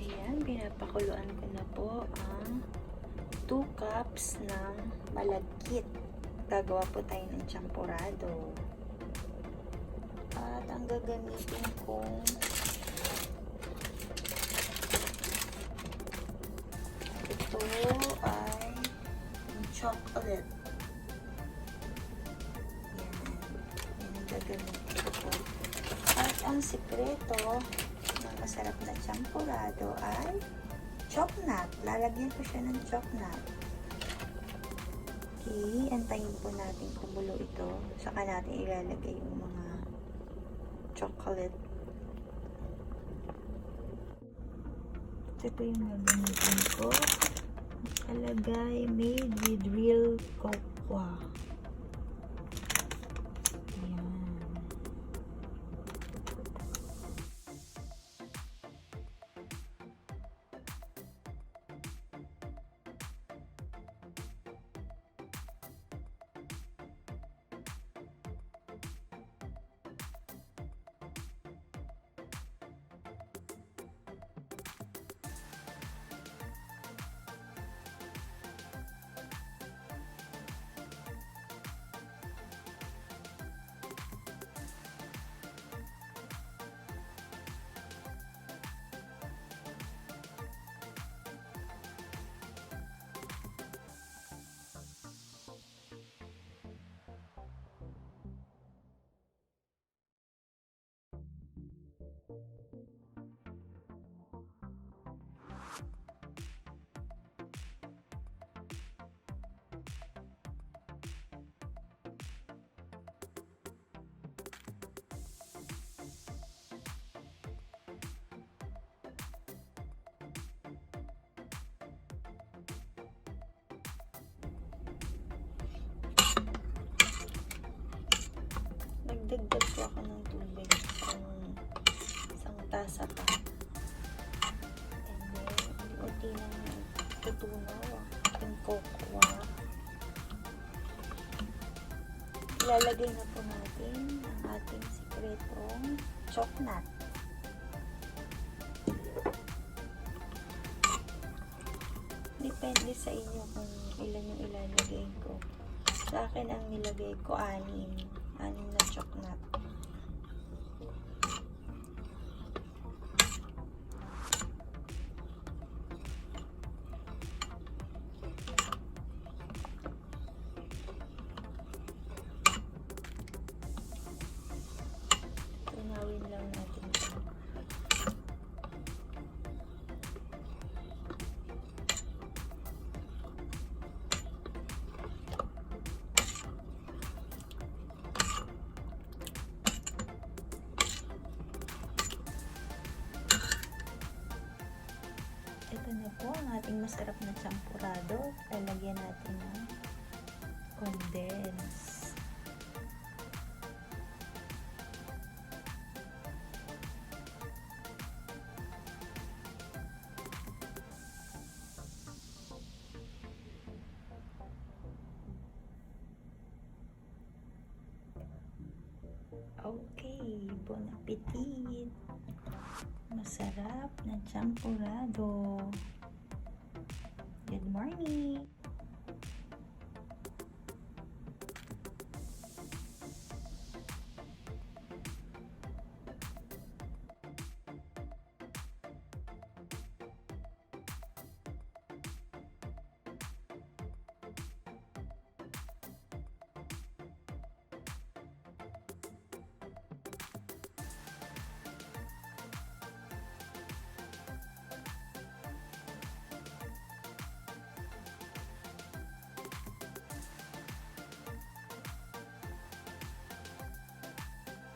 Ayan, pinapakuluan ko na po ang 2 cups ng malagkit. Gagawa po tayo ng champorado. At ang gagamitin kong ito ay chocolate. Yan ang gagamitin ko. At ang sikreto ng masarap na champorado ay chocolate. Lalagyan ko siya ng chocolate. Okay, antayin po natin kumulo ito. Saka natin ilalagay yung mga chocolate. Ito po yung gagamitin ko. Alagay made with real cocoa. Nagdagdag po ako ng tubig isang tasa pa. And then, unti lang tutunaw ang cocoa. Ilalagay na po natin ang ating sikretong chocolate. Depende sa inyo kung ilan yung ilalagay ko. Sa akin, ang nilagay ko 6 na chocolate. Tunawin lang natin ito. Ito na po ang ating masarap na champorado. Lalagyan natin ng condense. Okay, bon appetit! Masarap na champorado. Good morning!